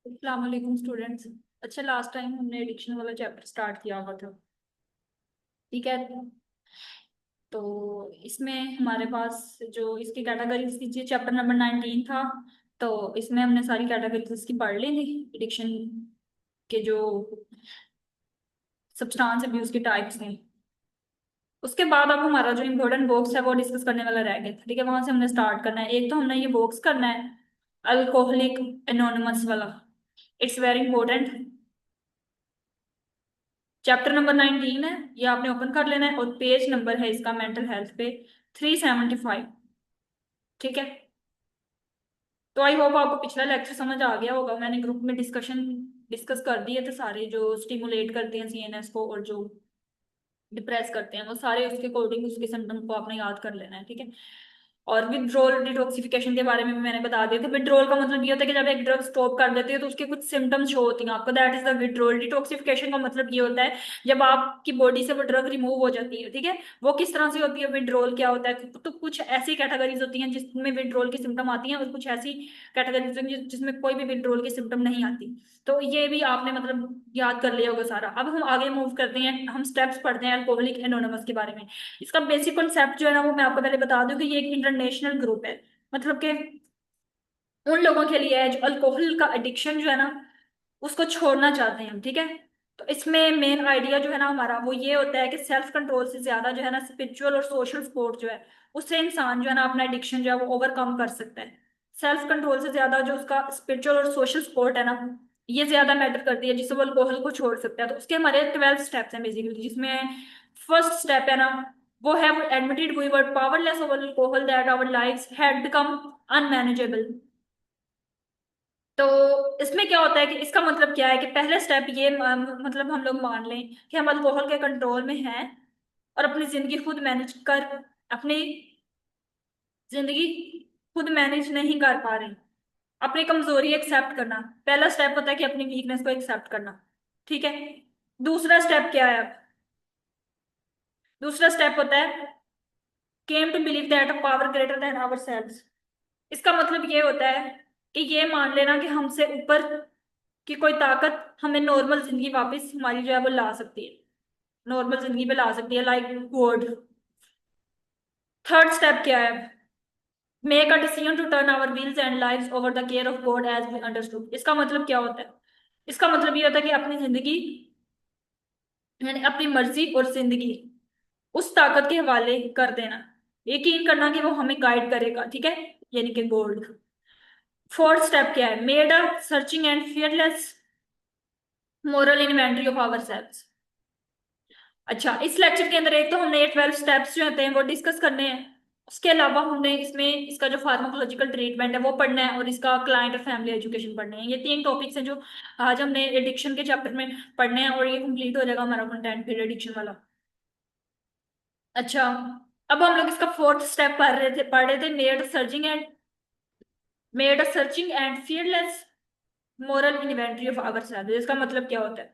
अस्सलाम वालेकुम स्टूडेंट्स। अच्छा, लास्ट टाइम हमने एडिक्शन वाला चैप्टर स्टार्ट किया हुआ था। ठीक है। तो इसमें हमारे पास जो इसकी कैटेगरीज की चैप्टर नंबर 19 था। तो इसमें हमने सारी कैटेगरीज इसकी पढ़ ली थी। एडिक्शन के जो सब्सटेंस अब्यूज के टाइप्स हैं। उसके बाद अब हमारा जो इम्पोर्टेंट बॉक्स है वो डिस्कस करने वाला रह गया था। ठीक है, वहां से हमने स्टार्ट करना है। एक तो हमने ये बॉक्स करना है, अल्कोहलिक एनोनिमस वाला। It's very important. Chapter number 19 है, ये आपने ओपन कर लेना है और पेज नंबर है इसका मेंटल हेल्थ पे 375। ठीक है। तो आई होप आपको पिछला लेक्चर समझ आ गया होगा। मैंने ग्रुप में डिस्कस कर दिए थे सारे, जो स्टिमुलेट करते हैं सीएनएस को और जो डिप्रेस करते हैं वो सारे उसके अकॉर्डिंग उसके सिम्टम को आपने याद कर लेना है। ठीक है। और विड्रोल डिटॉक्सिफिकेशन के बारे में भी मैंने बता दिया था। विड्रोल का मतलब ये होता है कि जब एक ड्रग स्टॉप कर देती है तो उसके कुछ सिम्टम्स शो होती हैं आपको। That is the withdrawal. Detoxification का मतलब ये होता है जब आपकी बॉडी से वो ड्रग रिमूव हो जाती है। ठीक है। वो किस तरह से होती है, विड्रोल क्या होता है, तो कुछ ऐसी कैटेगरीज होती हैं जिसमें विड्रोल की सिम्टम आती हैं और कुछ ऐसी कैटेगरीज होती हैं जिसमें कोई भी विड्रोल की सिम्टम नहीं आती। तो ये भी आपने मतलब याद कर लिया होगा सारा। अब हम आगे मूव करते हैं, हम स्टेप्स पढ़ते हैं अल्कोहलिक एनोनिमस के बारे में। इसका बेसिक कॉन्सेप्ट जो है ना वो मैं आपको पहले बता दूं कि ये एक इंटरनेशनल ग्रुप है। मतलब कि उन लोगों के लिए है जो अल्कोहल का एडिक्शन जो है ना उसको छोड़ना चाहते हैं हम। ठीक है। तो इसमें मेन आइडिया जो है ना हमारा वो ये होता है कि सेल्फ कंट्रोल से ज्यादा जो है ना स्पिरिचुअल और सोशल सपोर्ट जो है उससे इंसान जो है ना अपना एडिक्शन जो है वो ओवरकम कर सकता है। सेल्फ कंट्रोल से ज्यादा जो उसका स्पिरिचुअल और सोशल सपोर्ट है ना ये ज्यादा मैटर करती है जिससे वो अल्कोहल को छोड़ सकता है। तो उसके हमारे 12 स्टेप्स हैं बेसिकली, जिसमें फर्स्ट स्टेप है ना वो है admitted we were powerless over alcohol that our lives had become unmanageable. तो इसमें क्या होता है कि इसका मतलब क्या है कि पहला स्टेप ये मतलब हम लोग मान लें कि हम अल्कोहल के कंट्रोल में हैं और अपनी जिंदगी खुद मैनेज कर अपनी जिंदगी खुद मैनेज नहीं कर पा रहे। अपनी कमजोरी एक्सेप्ट करना पहला स्टेप होता है कि अपनी वीकनेस को एक्सेप्ट करना। ठीक है। दूसरा स्टेप क्या है अब? दूसरा स्टेप होता है came to believe that a power greater than ourselves. इसका मतलब ये होता है कि ये मान लेना कि हमसे ऊपर की कोई ताकत हमें नॉर्मल जिंदगी वापस हमारी जो है वो ला सकती है, नॉर्मल जिंदगी पे ला सकती है, लाइक गॉड। थर्ड स्टेप क्या है? Make a decision to turn our wills and lives over the care of God as we understood. इसका मतलब क्या होता है? इसका मतलब ये होता है कि अपनी जिंदगी यानी अपनी मर्जी और जिंदगी उस ताकत के हवाले कर देना, यकीन करना कि वो हमें गाइड करेगा। ठीक है, यानी कि गॉड। फोर्थ स्टेप क्या है? Made a searching and fearless moral inventory of ourselves. अच्छा, इस लेक्चर के अंदर एक तो हमने ये 12 स्टेप्स जो होते हैं वो डिस्कस करने हैं। उसके अलावा हमने इसमें इसका जो फार्माकोलॉजिकल ट्रीटमेंट है वो पढ़ना है और इसका क्लाइंट और फैमिली एजुकेशन पढ़ने हैं। ये तीन टॉपिक्स हैं जो आज हमने एडिक्शन के चैप्टर में पढ़ने हैं और ये कंप्लीट हो जाएगा हमारा कंटेंट फिर एडिक्शन वाला। अच्छा, अब हम लोग इसका फोर्थ स्टेप पढ़ रहे थे made a searching and fearless moral inventory of ourself. इसका मतलब क्या होता है?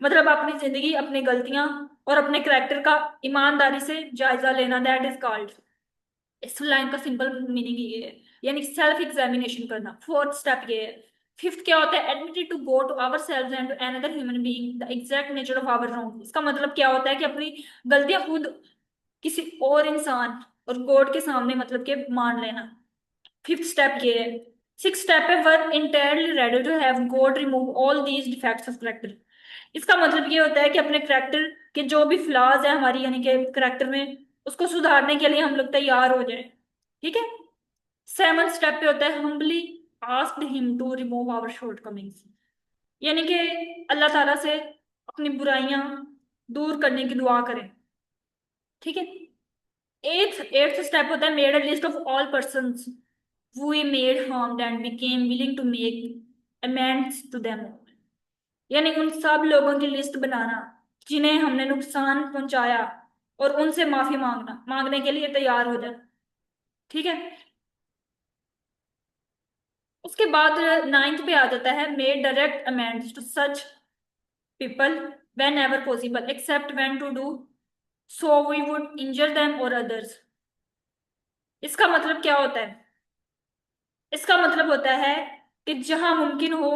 मतलब अपनी जिंदगी, अपनी गलतियां और अपने करैक्टर का ईमानदारी से जायजा लेना, दैट इज कॉल्ड। इस लाइन का सिंपल मीनिंग ये है, यानी सेल्फ एग्जामिनेशन करना। फोर्थ स्टेप ये है। फिफ्थ क्या होता है? Admitted to go to ourself and to another human being the exact nature of our wrong. इसका मतलब क्या होता है कि अपनी गलतियां खुद, किसी और इंसान और गॉड के सामने मतलब के मान लेना। फिफ्थ स्टेप ये है। सिक्स स्टेप है work entirely ready to have God remove all these defects of character. इसका मतलब ये होता है कि अपने करेक्टर के जो भी फ्लॉज है हमारी यानी कि करेक्टर में उसको सुधारने के लिए हम लोग तैयार हो जाए। ठीक है। सेवन स्टेप पे होता है humbly asked him to remove our shortcomings, यानी कि अल्लाह ताला से अपनी बुराइयां दूर करने की दुआ करें। ठीक है। एट्थ स्टेप होता है made a list of all persons we made harmed and became willing to make amends to them, यानी उन सब लोगों की लिस्ट बनाना जिन्हें हमने नुकसान पहुंचाया और उनसे माफी मांगने के लिए तैयार हो जाना। ठीक है। उसके बाद नाइन्थ पे आ जाता है made direct amends to such people whenever possible except when to do so we would injure them or others. इसका मतलब क्या होता है? इसका मतलब होता है कि जहां मुमकिन हो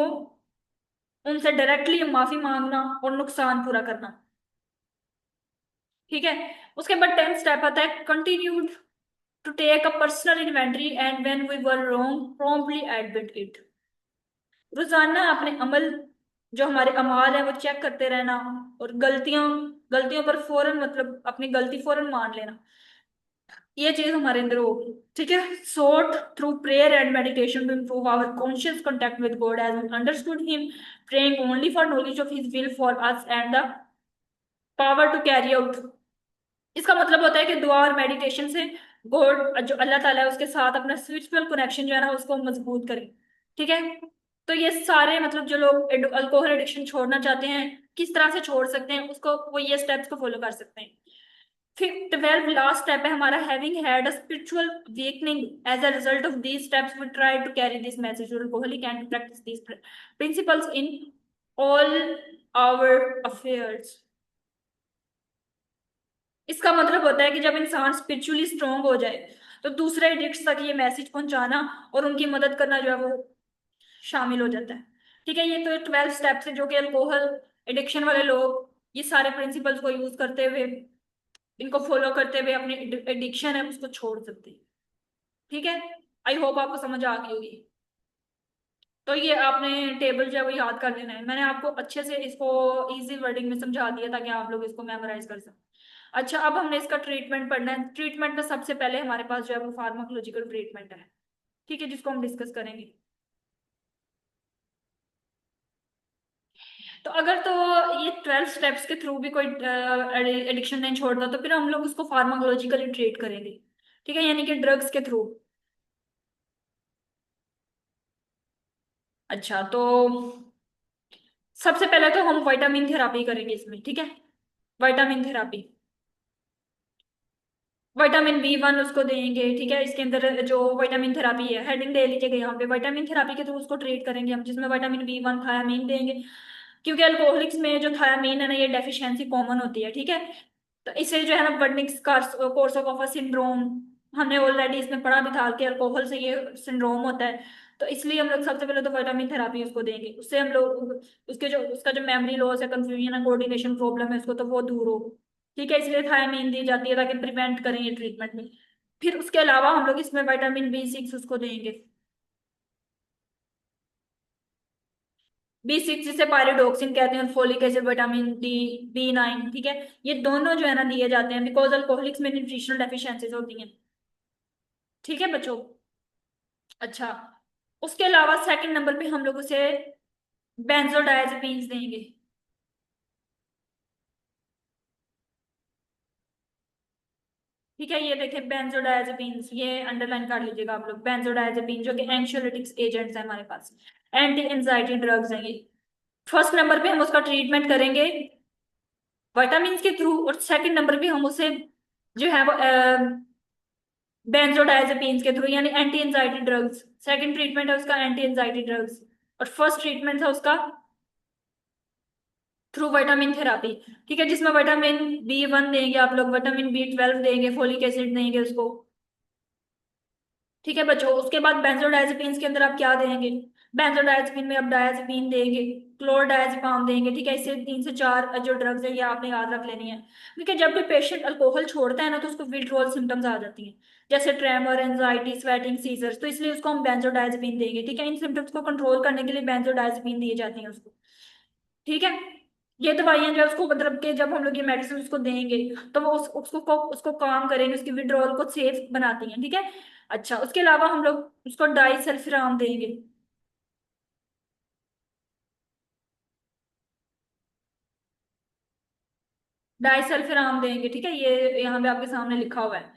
उनसे डायरेक्टली माफी मांगना और नुकसान पूरा करना। ठीक है। उसके बाद 10th स्टेप आता है continue to take a personal inventory and when we were wrong promptly admit it. रोजाना अपने अमल, जो हमारे अमाल है वो चेक करते रहना, और गलतियों गलतियों पर फौरन मतलब अपनी गलती फौरन मान लेना, ये चीज हमारे अंदर होगी। ठीक है। Sought through prayer and meditation to improve our conscious contact with God as we understood him, praying only for knowledge of his will for us and the power to carry out। इसका मतलब होता है कि दुआ और meditation से God जो अल्लाह ताला है उसके साथ अपना स्पिरिचुअल कनेक्शन जो है ना उसको मजबूत करें। ठीक है। तो ये सारे मतलब जो लोग अल्कोहल एडिक्शन छोड़ना चाहते हैं किस तरह से छोड़ सकते हैं उसको, वो ये स्टेप्स को फॉलो कर सकते हैं। फिर 12 लास्ट स्टेप है हमारा, having had a spiritual awakening as a result of these steps we try to carry this message to alcoholic and practise these principles in all our affairs. इसका मतलब होता है कि जब इंसान स्पिरिचुअली स्ट्रांग हो जाए तो दूसरे एडिक्ट्स तक ये मैसेज पहुंचाना और उनकी मदद करना जो है वो शामिल हो जाता है। ठीक है। ये तो 12 स्टेप्स है जो कि अल्कोहल एडिक्शन वाले लोग ये सारे प्रिंसिपल्स को यूज करते हुए, इनको फॉलो करते हुए अपनी एडिक्शन है उसको छोड़ सकते हैं। ठीक है। आई होप आपको समझ आ गई होगी। तो ये आपने टेबल जो है वो याद कर लेना है, मैंने आपको अच्छे से इसको इजी वर्डिंग में समझा दिया ताकि आप लोग इसको मेमोराइज कर सकें। अच्छा, अब हमने इसका ट्रीटमेंट पढ़ना है। ट्रीटमेंट में सबसे पहले हमारे पास जो है वो फार्माकोलॉजिकल ट्रीटमेंट है। ठीक है, जिसको हम डिस्कस करेंगे। तो अगर तो ये 12 स्टेप्स के थ्रू भी कोई एडिक्शन नहीं छोड़ता तो फिर हम लोग उसको फार्माकोलॉजिकली ट्रीट करेंगे। ठीक है, यानी कि ड्रग्स के थ्रू। अच्छा, तो सबसे पहले तो हम विटामिन थेरापी करेंगे इसमें। ठीक है, विटामिन थेरापी, विटामिन B1 उसको देंगे। ठीक है, इसके अंदर जो विटामिन थेरापी है हेडिंग ले लीजिएगा यहाँ पे, विटामिन थेरापी के थ्रू उसको ट्रीट करेंगे हम, जिसमें विटामिन B1 थायामीन देंगे। क्योंकि अल्कोहलिक्स में जो थायामीन है ना ये डेफिशिएंसी कॉमन होती है। ठीक है। तो इसे जो है ना वर्निक्स कोर्स ऑफ सिंड्रोम, हमने ऑलरेडी इसमें पढ़ा भी था कि अल्कोहल से ये सिंड्रोम होता है। तो इसलिए हम लोग सबसे पहले तो विटामिन थेरापी उसको देंगे, उससे हम लोग उसके जो उसका जो मेमोरी लॉस है, कंफ्यूजन है, कोऑर्डिनेशन प्रॉब्लम है उसको, तो वो दूर हो। ठीक है, इसलिए थायमीन दी जाती है ताकि प्रिवेंट करें ये ट्रीटमेंट में। फिर उसके अलावा हम लोग इसमें विटामिन B6 उसको देंगे। B6 जिसे पायरिडोक्सिन कहते हैं, folic acid, vitamin D, B9। ठीक है, ये दोनों जो है ना दिए जाते हैं बिकॉज अल्कोहलिक्स में न्यूट्रिशनल डेफिशिएंसीज होती हैं। ठीक है बच्चों। अच्छा, उसके अलावा सेकंड नंबर पे हम लोग उसे बेंजोडायजेपिन्स देंगे। ठीक है, ये देखिए बेंजोडायजेपिन्स, ये अंडरलाइन कर लीजिएगा आप लोग। बेंजोडायजेपिन जो कि एंक्सियोलिटिक्स एजेंट्स है हमारे पास, एंटी एंजाइटी ड्रग्स हैं ये। फर्स्ट नंबर पे हम उसका ट्रीटमेंट करेंगे विटामिन के थ्रू, और सेकंड नंबर पे हम उसे जो है वो बेंजोडायजेपिन्स के थ्रू, यानी anti anxiety drugs. Second treatment है उसका एंटी एंजाइटी ड्रग्स, और फर्स्ट ट्रीटमेंट है उसका थ्रू विटामिन थेरापी। ठीक है, जिसमें विटामिन B1 देंगे आप लोग, विटामिन B12 देंगे, फोलिक एसिड देंगे उसको। ठीक है बच्चों, उसके बाद बेंजोडायजेपिन्स के अंदर आप क्या देंगे, बेंजोडायजेपिन में आप डायजेपिन देंगे, क्लोरडायजेपाम देंगे। ठीक है, इससे 3 से 4 जो ड्रग्स है ये आपने याद रख लेनी है। क्योंकि जब भी पेशेंट अल्कोहल छोड़ता है ना तो उसको विड्रॉल सिम्टम्स आ जाती हैं, जैसे ट्रेमर, एंजाइटी, स्वेटिंग, सीजर्स। तो इसलिए उसको हम बेंजोडायजेपिन देंगे। ठीक है, इन सिम्टम्स को कंट्रोल करने के लिए बेंजोडायजेपिन दी जाती है उसको। ठीक है, ये दवाइयां जो है उसको मतलब कि जब हम लोग ये मेडिसिन उसको देंगे तो वो उसको काम करेंगे, उसकी विड्रॉल को सेफ बनाती हैं। ठीक है। अच्छा, उसके अलावा हम लोग उसको डाइसल्फिराम देंगे। डाइसल्फिराम देंगे। ठीक है, ये यहाँ पे आपके सामने लिखा हुआ है।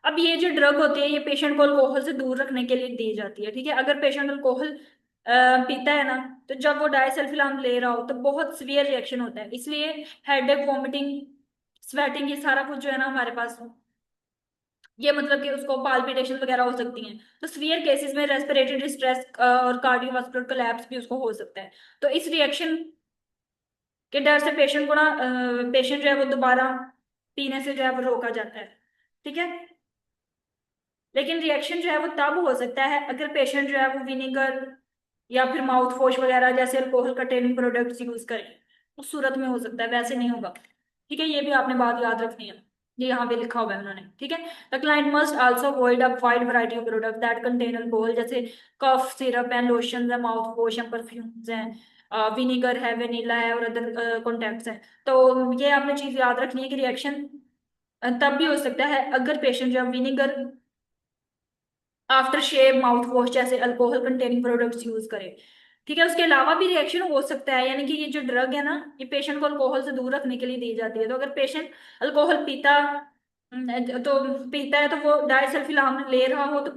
अब ये जो ड्रग होती है ये पेशेंट को अल्कोहल से दूर रखने के लिए दी जाती है। ठीक है, अगर पेशेंट अल्कोहल पीता है ना तो जब वो डाइसल्फिराम ले रहा हो तो बहुत सीवियर रिएक्शन होता है, इसलिए हेडेक, वॉमिटिंग, स्वेटिंग, ये सारा कुछ जो है ना हमारे पास ये मतलब कि उसको पाल्पिटेशन वगैरह हो सकती हैं। तो सीवियर केसेस में रेस्पिरेटरी डिस्ट्रेस और कार्डियोवास्कुलर कोलैप्स भी उसको हो सकता है। तो इस रिएक्शन के डर से पेशेंट को ना पेशेंट जो है वो दोबारा पीने से जो है वो रोका जाता है। ठीक है, लेकिन रिएक्शन जो है वो तब हो सकता है अगर पेशेंट जो है वो विनेगर या फिर माउथ वॉश वगैरह जैसे अल्कोहल कंटेनिंग प्रोडक्ट्स यूज करें, उस सूरत में हो सकता है, वैसे नहीं होगा। ठीक है, ये भी आपने बात याद रखनी है, ये यहाँ पे लिखा हुआ है उन्होंने। ठीक है, the client must also avoid a wide variety of product that contain alcohol, जैसे कफ सिरप एंड लोशन है, माउथ वॉश है, परफ्यूम्स हैं, विनीगर है, वेनिला है और अदर कॉन्टेक्ट्स हैं। तो ये आपने चीज याद रखनी है कि रिएक्शन तब भी हो सकता है अगर पेशेंट जो है vinegar aftershave mouthwash जैसे अल्कोहल कंटेनिंग प्रोडक्ट्स यूज करे। ठीक है, उसके अलावा भी रिएक्शन हो सकता है, यानी कि ये जो ड्रग है ना, ये पेशेंट को अल्कोहल से दूर रखने के लिए दी जाती है। तो अगर पेशेंट अल्कोहल पीता है तो वो डायसल्फिलाम ले रहा हो तो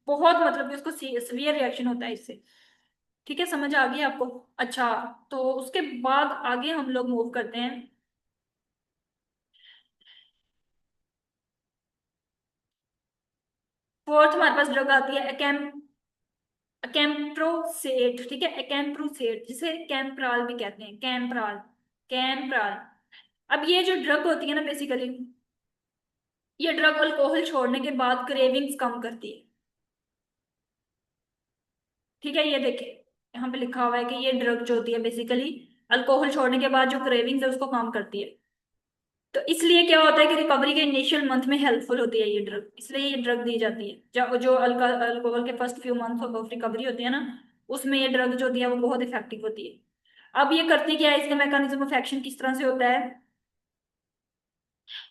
बहुत मतलब कि उसको सीवियर रिएक्शन होता है इससे। ठीक है, समझ आ गई आपको? अच्छा, तो उसके बाद आगे हम लोग मूव करते हैं। फोर्थ हमारे पास ड्रग आती है कैम्प्रोसेट। ठीक है, कैम्प्रोसेट जिसे कैम्प्राल भी कहते हैं, कैम्प्राल, कैम्प्राल। अब ये जो ड्रग होती है ना बेसिकली, ये ड्रग अल्कोहल छोड़ने के बाद क्रेविंग्स कम करती है। ठीक है, ये देखिए यहाँ पे लिखा हुआ है कि ये ड्रग जो होती है बेसिकली अल्कोहल छोड़ने के बाद जो क्रेविंग्स है उसको कम करती है। तो इसलिए क्या होता है कि रिकवरी के इनिशियल मंथ में हेल्पफुल होती है ये ड्रग, इसलिए ये ड्रग दी जाती है। जो जो अल्कोहल के first few month of recovery होती है ना, उसमें ये ड्रग जो होती है वो बहुत इफेक्टिव होती है। अब ये करती क्या है, इसका मैकेनिज्म ऑफ एक्शन किस तरह से होता है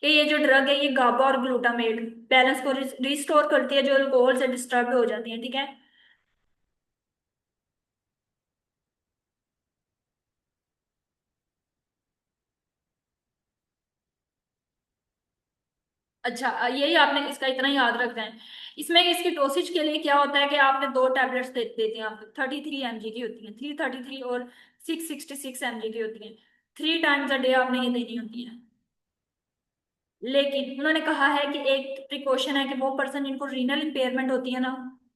कि ये जो ड्रग है ये गाबा और ग्लूटामेट बैलेंस को रिस्टोर करती है जो अल्कोहल से डिस्टर्ब हो जाती है। ठीक है, अच्छा, यही आपने इसका इतना याद रखना है। इसमें इसकी डोसेज के लिए क्या होता है कि आपने दो टैबलेट्स देते हैं आपको, 33 mg की होती है, 333 और 666 mg की होती है। 3 टाइम्स अ डे आपने ये देनी होती है। लेकिन उन्होंने कहा है कि एक प्रिकॉशन है कि वो पर्सन जिनको रीनल इम्पेयरमेंट होती है ना,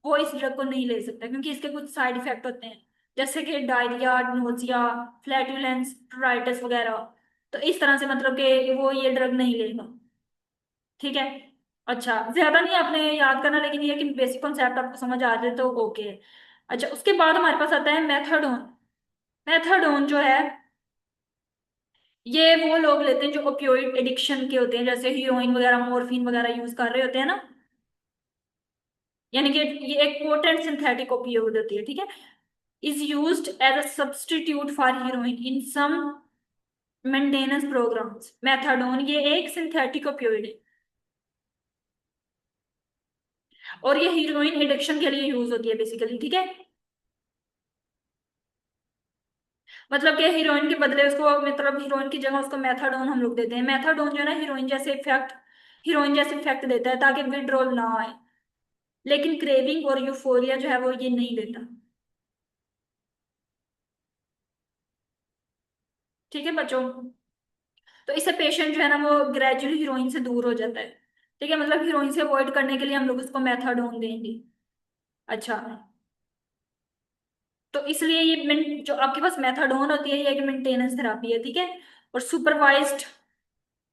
वो इस ड्रग को नहीं ले सकता क्योंकि इसके कुछ साइड इफेक्ट होते हैं, जैसे कि डायरिया, नोजिया, फ्लैटुलेंस, प्राइटिस वगैरह। तो इस तरह से मतलब कि वो ये ड्रग नहीं लेगा। ठीक है, अच्छा ज्यादा नहीं आपने याद करना, लेकिन ये कि बेसिक कॉन्सेप्ट आपको समझ आ जाए तो ओके है। अच्छा, उसके बाद हमारे पास आता है मेथाडोन। मेथाडोन जो है ये वो लोग लेते हैं जो ओपियोइड एडिक्शन के होते हैं, जैसे हीरोइन वगैरह, मोर्फिन वगैरह यूज कर रहे होते हैं ना, यानी कि ये एक पोटेंट सिंथेटिक ओपियोइड होती है। ठीक है, is used as a substitute for heroin in some maintenance programmes. Methadone ये एक सिंथेटिक ओपियोइड है और ये हीरोइन एडिक्शन के लिए यूज होती है बेसिकली। ठीक है, मतलब कि हीरोइन के बदले उसको, मतलब हीरोइन की जगह उसको मेथाडोन हम लोग देते हैं। मेथाडोन जो है ना हीरोइन जैसे इफेक्ट देता है ताकि विड्रॉल ना आए, लेकिन क्रेविंग और यूफोरिया जो है वो ये नहीं देता। ठीक है बच्चों, तो इससे पेशेंट जो है ना वो ग्रेजुअली हीरोइन से दूर हो जाता है। ठीक है, मतलब हीरोइन से अवॉइड करने के लिए हम लोग उसको मेथाडोन देंगे। अच्छा, तो इसलिए ये जो आपके पास मेथाडोन होती है ये एक मेंटेनेंस थेरापी है। ठीक है, और सुपरवाइज्ड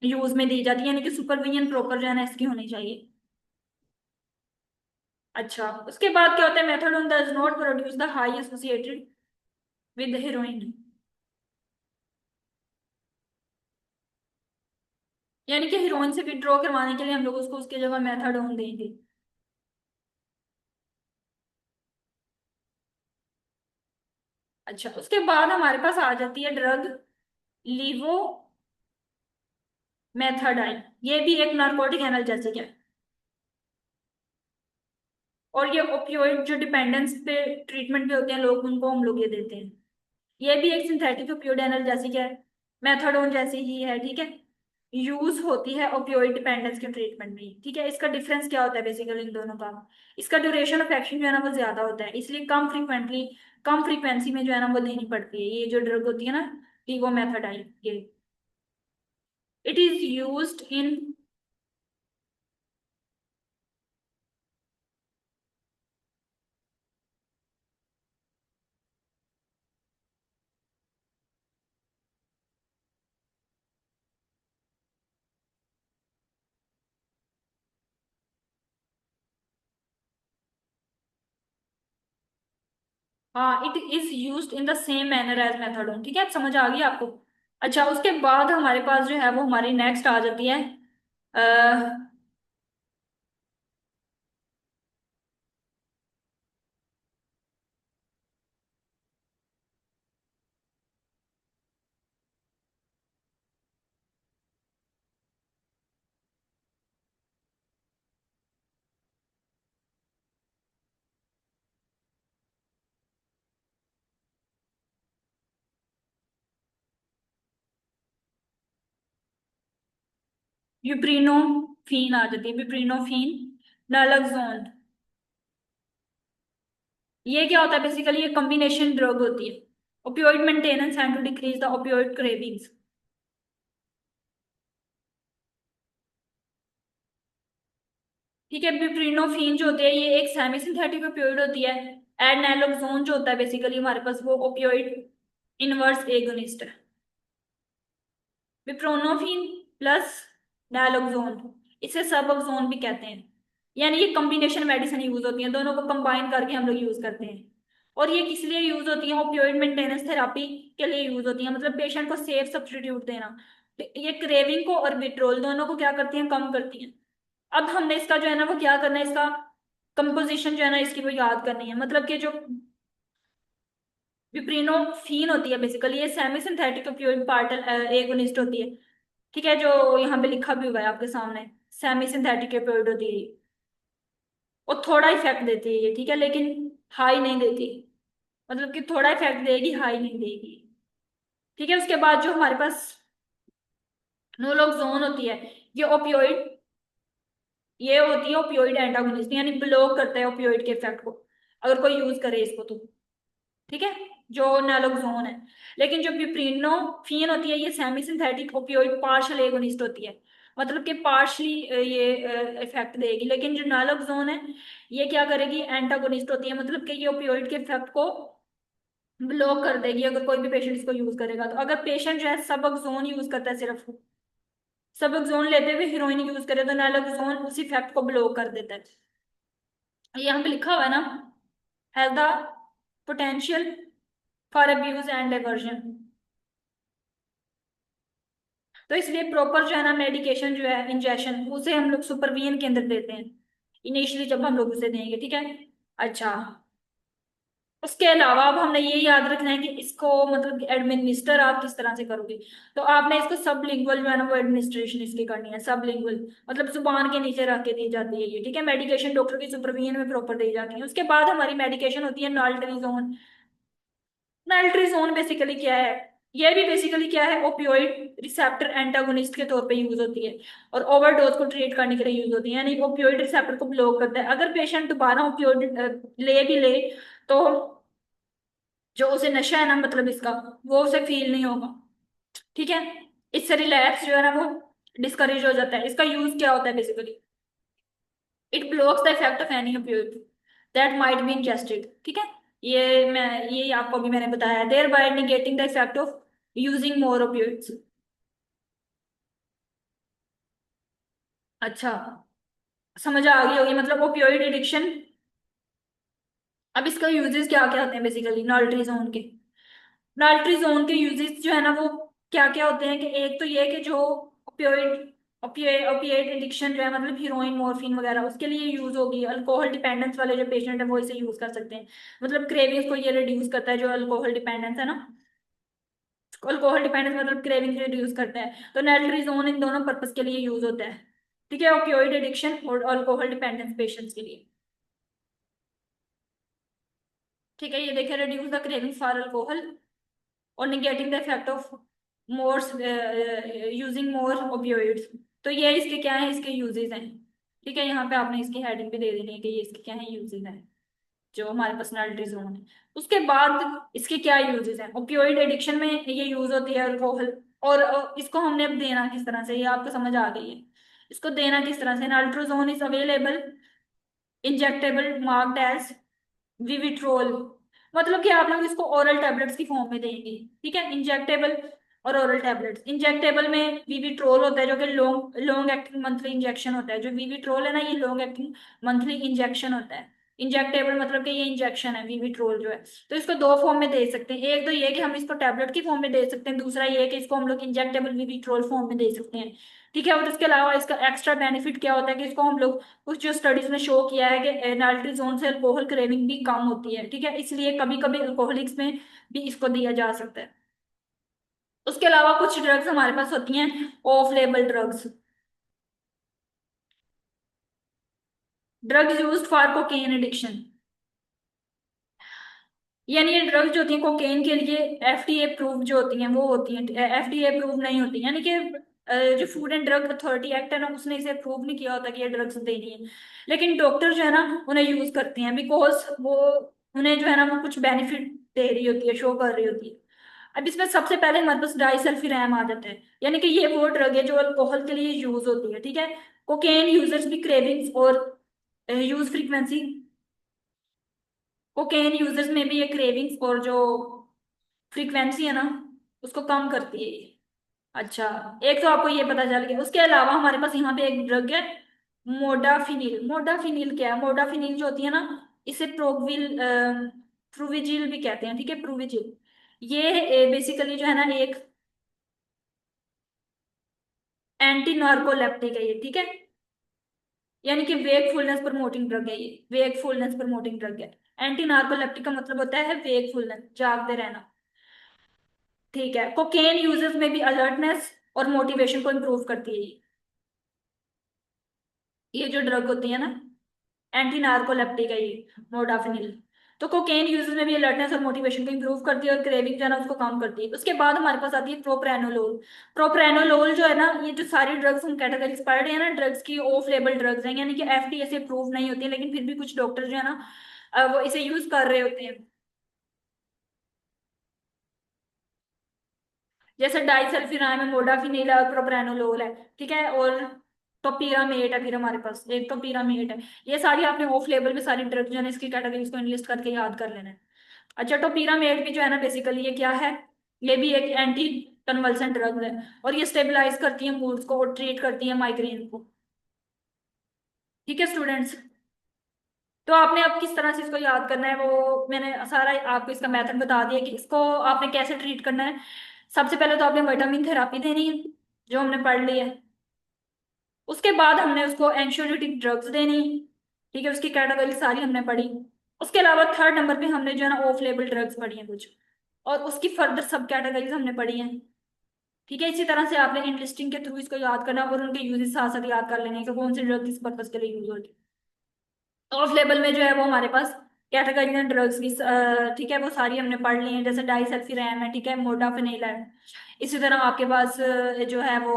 यूज में दी जाती है, यानी कि सुपरविजन प्रॉपर जो है ना इसकी होनी चाहिए। अच्छा, उसके बाद क्या होता है, methadone does not produce the high associated with heroin, यानी कि हीरोइन से विड्रॉ करवाने के लिए हम लोग उसको उसकी जगह मेथाडोन देंगे। अच्छा, उसके बाद हमारे पास आ जाती है ड्रग लीवो मेथाडाइन। ये भी एक नार्कोटिक एनाल्जेसिक है और ये ओपियोइड जो डिपेंडेंस पे ट्रीटमेंट भी होते हैं लोग, उनको हम लोग ये देते हैं। ये भी एक सिंथेटिक ओपियोइड एनाल्जेसिक है, मेथाडोन जैसी ही है। ठीक है, यूज होती है ओपियोइड डिपेंडेंस के ट्रीटमेंट में। ठीक है, इसका डिफरेंस क्या होता है बेसिकली इन दोनों का, इसका ड्यूरेशन ऑफ एक्शन जो है ना वो ज्यादा होता है, इसलिए कम फ्रीक्वेंसी में जो है ना वो देनी पड़ती है। ये जो ड्रग होती है ना लीवोमेथाडाइन, ये इट इज यूज्ड इन, हाँ, it is used in the same manner as methadone. ठीक है, अब समझ आ गई आपको। अच्छा, उसके बाद हमारे पास जो है वो हमारी नेक्स्ट आ जाती है विप्रीनोफीन आ जाती है, विप्रीनोफीन, नालोक्सोन। ये क्या होता है बेसिकली, ये कॉम्बिनेशन ड्रग होती है, opioid maintenance and to decrease the opioid cravings. ठीक है, बिप्रीनोफीन जो होती है ये एक सेमी सिंथेटिक ओपियोइड होती है। एंड नैलोक्सोन जो होता है बेसिकली हमारे पास वो ओपियोइड इनवर्स एगोनिस्ट है। विप्रोनोफिन प्लस नैलोक्सोन, इसे सबोक्सोन भी कहते हैं। यानी ये कॉम्बिनेशन मेडिसिन यूज होती है, दोनों को कंबाइन करके हम लोग यूज करते हैं। और ये किस लिए यूज होती है, ओपियोइड मेंटेनेंस थेरापी के लिए यूज होती है, मतलब पेशेंट को सेफ सब्स्टिट्यूट देना। ये क्रेविंग को और विड्रोल दोनों को क्या करती हैं, कम करती हैं। अब हमने इसका जो है ना वो क्या करना है, इसका कंपोजिशन जो है ना इसकी वो याद करनी है। मतलब कि जो विप्रीनोफिन होती है बेसिकली ये semi synthetic opioid portal agonist होती है। ठीक है, जो यहाँ पे लिखा भी हुआ है आपके सामने, सेमी सिंथेटिक ओपियोइड होती है ये। और थोड़ा इफेक्ट देती है ये, ठीक है, लेकिन हाई नहीं देती। मतलब कि थोड़ा इफेक्ट देगी, हाई नहीं देगी। ठीक है, उसके बाद जो हमारे पास नोलोक्सोन होती है, ये ओपियोइड, ये होती है ओपियोइड एंटागोनिस्ट, यानी ब्लॉक करता है ओपियोइड के इफेक्ट को, अगर कोई यूज करे इसको तो। ठीक है, जो नैलोक्सोन है। लेकिन जो पिप्रीनोफिन होती है ये semi synthetic opioid partial agonist होती है, मतलब कि पार्शली ये इफेक्ट देगी। लेकिन जो नैलोक्सोन है ये क्या करेगी, एंटागोनिस्ट होती है, मतलब कि ये ओपियोइड के इफेक्ट को ब्लॉक कर देगी अगर कोई भी पेशेंट इसको यूज करेगा तो। अगर पेशेंट जो है सबोक्सोन यूज करता है, सिर्फ सबोक्सोन लेते हुए हीरोइन यूज करे तो नैलोक्सोन उस इफेक्ट को ब्लॉक कर देता है। ये यहाँ पे लिखा हुआ है ना, has the potential for abuse and diversion. तो इसलिए प्रॉपर जो है ना मेडिकेशन जो है इंजेक्शन उसे हम लोग सुपरविजन के अंदर देते हैं इनिशियली, जब हम लोग उसे देंगे। ठीक है। अच्छा, उसके अलावा अब हमने ये याद रखना है कि इसको मतलब एडमिनिस्टर आप किस तरह से करोगे। तो आपने इसको सबलिंगुअल जो है ना वो एडमिनिस्ट्रेशन इसकी करनी है, सबलिंगुअल, मतलब जुबान के नीचे रख के दी जाती है ये। ठीक है, मेडिकेशन डॉक्टर की सुपरविजन में प्रॉपर दी जाती है। उसके बाद हमारी मेडिकेशन होती है नाल्ट्रीजोन। नाइट्रिजोन बेसिकली क्या है, ये भी बेसिकली क्या है, ओपियोइड रिसेप्टर एंटागोनिस्ट के तौर पे यूज होती है और ओवरडोज को ट्रीट करने के लिए यूज होती है। यानी ओपियोइड रिसेप्टर को ब्लॉक करता है। अगर पेशेंट दोबारा ओपियोइड ले भी ले तो जो उसे नशा है ना मतलब इसका, वो उसे फील नहीं होगा। ठीक है, इससे रिलैक्स जो है ना वो डिस्करेज हो जाता है। इसका यूज क्या होता है basically, it blocks the effect of any opioid that might be ingested। ठीक है, ये आपको भी मैंने बताया, thereby negating the effect of using more opioids। अच्छा, समझ आ गई होगी मतलब ओपियोइड एडिक्शन। अब इसका यूजेस क्या क्या होते हैं बेसिकली नाल्ट्रीजोन के। नाल्ट्रीजोन के यूजेस जो है ना वो क्या क्या होते हैं, कि एक तो ये कि जो ओपियोइड ओपिएट एडिक्शन जो है मतलब हीरोइन मॉर्फिन वगैरह उसके लिए यूज होगी। अल्कोहल डिपेंडेंस वाले जो पेशेंट है वो इसे यूज कर सकते हैं, मतलब क्रेविंग्स को ये रिड्यूस करता है, जो अल्कोहल डिपेंडेंस है ना, अल्कोहल डिपेंडेंस मतलब क्रेविंग रिड्यूस करता है। तो नाइट्रोजोन इन दोनों पर्पस के लिए यूज होता है। ठीक है, ओपियोइड एडिक्शन और अल्कोहल डिपेंडेंस पेशेंट्स के लिए। ठीक है, ये देखिए, reduce the craving for alcohol और negating the effect of more using more opioids. तो ये इसके क्या है, इसके यूजेस हैं। ठीक है, यहाँ पे आपने इसकी हेडिंग भी दे देनी है कि ये इसके क्या है, यूजेस हैं, जो हमारे पर्सनालिटी जोन है। उसके बाद इसके क्या यूजेस हैं, ओपियोइड एडिक्शन में ये यूज होती है अल्कोहल। और इसको हमने अब देना किस तरह से, ये आपको समझ आ गई है। इसको देना किस तरह से, naltrexone is available injectable marked as Vivitrol, मतलब कि आप लोग इसको ओरल टैबलेट्स की फॉर्म में देंगे। ठीक है, इंजेक्टेबल और ओरल टैबलेट्स। इंजेक्टेबल में विविट्रोल होता है जो कि long long acting monthly injection होता है। जो विविट्रोल है ना ये लॉन्ग एक्टिंग मंथली इंजेक्शन होता है। इंजेक्टेबल मतलब कि ये इंजेक्शन है विविट्रोल जो है। तो इसको दो फॉर्म में दे सकते हैं, एक तो ये कि हम इसको टैबलेट की फॉर्म में दे सकते हैं, दूसरा ये कि इसको हम लोग इंजेक्टेबल विविट्रोल फॉर्म में दे सकते हैं। ठीक है, और इसके अलावा इसका एक्स्ट्रा बेनिफिट क्या होता है कि इसको हम लोग कुछ जो स्टडीज में शो किया है कि नाइट्रोजोन से अल्कोहल क्रेविंग भी कम होती है। ठीक है, इसलिए कभी कभी अल्कोहलिक्स में भी इसको दिया जा सकता है। उसके अलावा कुछ ड्रग्स हमारे पास होती हैं of label drugs. Drugs used for cocaine addiction, यानी ये ड्रग्स जो होती हैं कोकेन के लिए एफडीए अप्रूव जो होती हैं वो होती हैं, एफडीए अप्रूव नहीं होती, यानी कि जो food and drug authority act है ना उसने इसे अप्रूव नहीं किया होता कि ये ड्रग्स देनी है, लेकिन डॉक्टर जो है ना उन्हें यूज करते हैं बिकॉज वो उन्हें जो है ना वो कुछ बेनिफिट दे रही होती है, शो कर रही होती है। अब इसमें सबसे पहले हमारे पास डाइसल्फिराम आ जाता है, यानी कि ये वो ड्रग है जो अल्कोहल के लिए यूज होती है। ठीक है, कोकेन यूजर्स भी क्रेविंग्स और यूज फ्रीक्वेंसी, कोकेन यूजर्स में भी ये क्रेविंग्स और जो फ्रीक्वेंसी है ना उसको कम करती है ये। अच्छा, एक तो आपको ये पता चल गया। उसके अलावा हमारे पास यहाँ पे एक ड्रग है मोडाफिनिल। मोडाफिनिल क्या है? मोडाफिनिल जो होती है ना इसे प्रोविल प्रूविजिल भी कहते हैं। ठीक है, प्रूविजिल ये बेसिकली जो है ना एक एंटी नार्कोलेप्टिक है ये। ठीक है, यानी कि वेकफुलनेस प्रमोटिंग ड्रग है ये, वेकफुलनेस प्रमोटिंग ड्रग है। एंटी नार्कोलेप्टिक का मतलब होता है वेकफुलनेस, जागते रहना। ठीक है, कोकेन यूजर्स में भी अलर्टनेस और मोटिवेशन को इम्प्रूव करती है ये जो ड्रग होती है ना एंटी नार्कोलेप्टिक है ये मोडाफिनिल। तो कोकेन यूजर्स में भी अलर्टनेस और मोटिवेशन को इम्प्रूव करती है और क्रेविंग जो है ना उसको कम करती है। उसके बाद हमारे पास आती है प्रोप्रानोलोल। प्रोप्रानोलोल जो है ना ये जो सारी ड्रग्स हम कैटेगरीज पढ़ रहे हैं ना ड्रग्स की ऑफ लेबल ड्रग्स हैं, यानी कि एफडीए से अप्रूव नहीं होती है, लेकिन फिर भी कुछ डॉक्टर जो है ना वो इसे यूज कर रहे होते हैं। जैसे डाइसल्फिराम है, मोडाफिनिल है, प्रोप्रानोलोल है। ठीक है, और टोपिरामेट है, फिर हमारे पास एक टोपिरामेट है। ये सारी आपने ऑफ लेवल में सारी ड्रग जो है ना इसकी कैटेगरीज को लिस्ट करके याद कर लेना है। अच्छा, टोपिरामेट भी जो है ना बेसिकली ये क्या है? ये भी एक एंटी कन्वल्सेंट ड्रग है और ये स्टेबलाइज करती है मूड्स को और ट्रीट करती है माइग्रेन को। ठीक है स्टूडेंट्स, तो आपने अब किस तरह से इसको याद करना है वो मैंने सारा आपको इसका मेथड बता दिया कि इसको आपने कैसे ट्रीट करना है। सबसे पहले तो आपने विटामिन थेरापी देनी है जो हमने पढ़ ली है। उसके बाद हमने उसको एंक्सियोलिटिक ड्रग्स देनी है। ठीक है, उसकी कैटेगरी सारी हमने पढ़ी। उसके अलावा थर्ड नंबर पे हमने जो है ना ऑफ लेबल ड्रग्स पढ़ी हैं कुछ, और उसकी फर्दर सब कैटेगरीज हमने पढ़ी हैं। ठीक है, इसी तरह से आपने इन लिस्टिंग के थ्रू इसको याद करना और उनके यूजेस साथ साथ याद कर लेने हैं कि कौन सी ड्रग किस पर्पज के लिए यूज होगी। ऑफ लेबल में जो है वो हमारे पास कैटेगरी ड्रग्स की ठीक है वो सारी हमने पढ़ ली हैं, जैसे डाइसल्फिराम है, ठीक है, मोडाफिनिल है। इसी तरह आपके पास जो है वो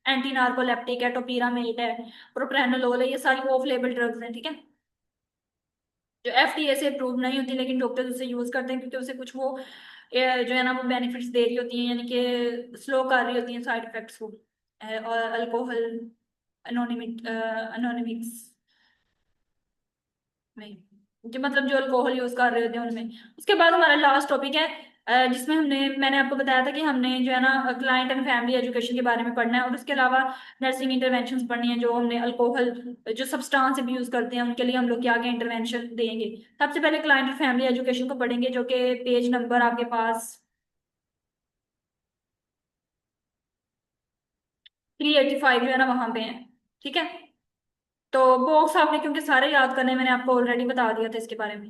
एंटी नार्कोलेप्टिक है, टोपिरामेट है, प्रोप्रानोलोल है, ये सारी ऑफ लेबल ड्रग्स हैं। ठीक है, जो एफडीए से अप्रूव नहीं होती लेकिन डॉक्टर्स उसे यूज करते हैं क्योंकि उसे कुछ वो जो है ना वो बेनिफिट्स दे रही होती हैं, यानी कि स्लो कर रही होती हैं साइड इफेक्ट्स को। और अल्कोहल अनोनिमिक्स में जो मतलब जो अल्कोहल यूज कर रहे होते हैं उनमें। उसके बाद हमारा लास्ट टॉपिक है जिसमें मैंने आपको बताया था कि हमने जो है ना क्लाइंट एंड फैमिली एजुकेशन के बारे में पढ़ना है और उसके अलावा नर्सिंग इंटरवेंशंस पढ़नी है। जो हमने अल्कोहल जो सब्सटेंस अब्यूज करते हैं उनके लिए हम लोग क्या क्या इंटरवेंशन देंगे। सबसे पहले क्लाइंट एंड फैमिली एजुकेशन को पढ़ेंगे जो कि पेज नंबर आपके पास 385 जो है ना वहां पे है। ठीक है, तो बॉक्स आपने क्योंकि सारे याद करने मैंने आपको ऑलरेडी बता दिया था इसके बारे में।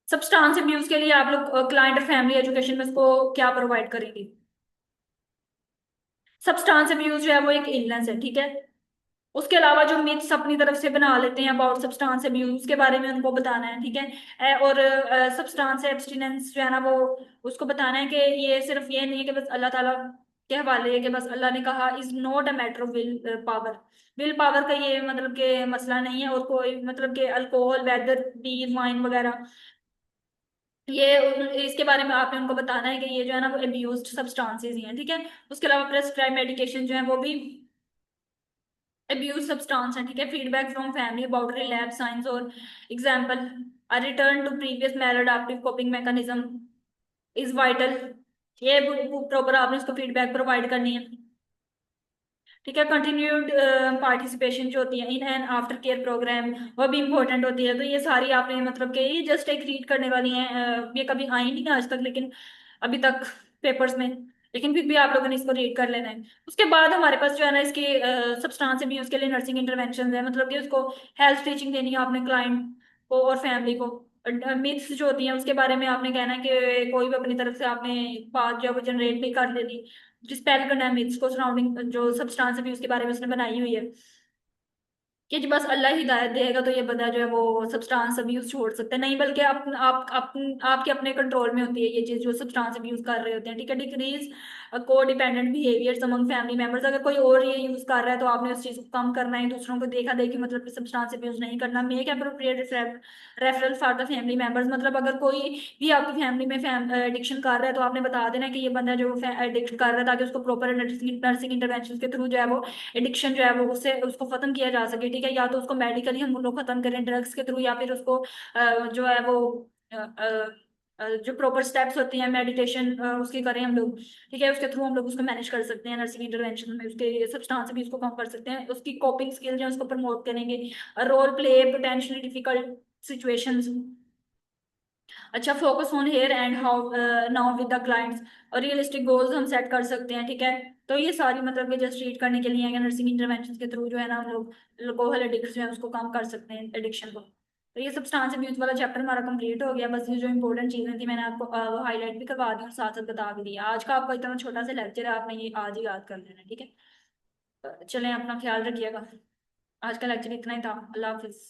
सब्सटेंस अब्यूज के लिए आप लोग क्लाइंट और फैमिली एजुकेशन में इसको क्या प्रोवाइड करेंगे? सब्सटेंस अब्यूज जो है वो एक इलनेस है। ठीक है, उसके अलावा जो मिथ्स अपनी तरफ से बना लेते हैं अबाउट सब्सटेंस अब्यूज के बारे में उनको बताना है। ठीक है, और सब्सटेंस एब्सटिनेंस जो है ना वो उसको बताना है कि ये सिर्फ ये नहीं है कि बस अल्लाह ताला के हवाले है कि बस अल्लाह ने कहा, is not a matter of will power. Will power का ये मतलब कि मसला नहीं है, और कोई मतलब कि अल्कोहल वेदर बीर वाइन वगैरह ये इसके बारे में आपने उनको बताना है कि ये जो है ना वो अब्यूज्ड सब्सटेंसेस ही हैं। ठीक है, उसके अलावा प्रेस्क्राइब मेडिकेशन जो है वो भी अब्यूज सब्सटेंस है। ठीक है, feedback from family about relapse signs और example, a return to previous maladaptive coping mechanism is vital. ये प्रॉपर आपने उसको फीडबैक प्रोवाइड करनी है। ठीक है। कंटिन्यूड पार्टिसिपेशन जो होती है in and after care programme, वो भी इंपॉर्टेंट होती है। तो ये सारी आपने मतलब कि ये जस्ट एक रीड करने वाली हैं, ये कभी आई नहीं आज तक, लेकिन अभी तक पेपर्स में, लेकिन फिर भी आप लोगों ने इसको रीड कर लेना है। उसके बाद हमारे पास जो है ना इसकी सब्सटेंस अब्यूज के लिए नर्सिंग इंटरवेंशन है, मतलब कि उसको हेल्थ टीचिंग देनी है आपने क्लाइंट को और फैमिली को। मिथ्स जो होती हैं उसके बारे में आपने कहना है कि कोई भी अपनी तरफ से आपने बात जो है वो जनरेट नहीं कर देनी, डिस्पेल करना है मिथ्स को सराउंडिंग जो सब्सटेंस अब्यूज के बारे में उसने बनाई हुई है, कि जी बस अल्लाह हिदायत देगा तो ये बंदा जो है वो सब्सटेंस अब्यूज छोड़ सकता है। नहीं, बल्कि आपके अपने कंट्रोल में होती है ये चीज जो सब्सटेंस अब्यूज कर रहे होते हैं। ठीक है। डिक्रीज को dependent behaviours among family members, अगर कोई और ये यूज कर रहा है तो आपने उस चीज को कम करना है, दूसरों को देखा देखी मतलब सब्सटेंस अब्यूज नहीं करना। Make appropriate referral for the family members, मतलब अगर कोई भी आपकी फैमिली में एडिक्शन कर रहा है तो आपने बता देना कि ये बंदा जो एडिक्ट कर रहा है, ताकि उसको प्रॉपर नर्सिंग इंटरवेंशन के थ्रू जो है वो एडिक्शन जो है वो उससे उसको खत्म किया जा सके। ठीक है। या तो उसको मेडिकली हम लोग खत्म करें ड्रग्स के थ्रू, या फिर उसको जो है वो जो प्रॉपर स्टेप्स होती हैं मेडिटेशन उसकी करें हम लोग। ठीक है। उसके थ्रू हम लोग उसको मैनेज कर सकते हैं नर्सिंग इंटरवेंशन में, उसके सब्सटेंस भी उसको कम कर सकते हैं, उसकी कॉपिंग स्किल्स जो है उसको प्रमोट करेंगे। Role play potentially difficult situations. अच्छा, focus on here and now with the द क्लाइंट्स, और रियलिस्टिक गोल्स हम सेट कर सकते हैं। ठीक है। तो ये सारी मतलब कि जस्ट ट्रीट करने के लिए है, नर्सिंग इंटरवेंशन के थ्रू जो है ना हम लोग अल्कोहल एडिक्ट जो है उसको कम कर सकते हैं, एडिक्शन को। तो ये सब्सटेंस अब्यूज वाला चैप्टर हमारा कंप्लीट हो गया। बस ये जो इंपॉर्टेंट चीजें थी मैंने आपको वो हाईलाइट भी करवा दी और साथ साथ बता भी दिया। आज का आपका इतना छोटा सा लेक्चर है, आपने ये आज ही याद कर लेना। ठीक है। चलें, अपना ख्याल रखिएगा। आज का लेक्चर इतना ही था। अल्लाह हाफिज।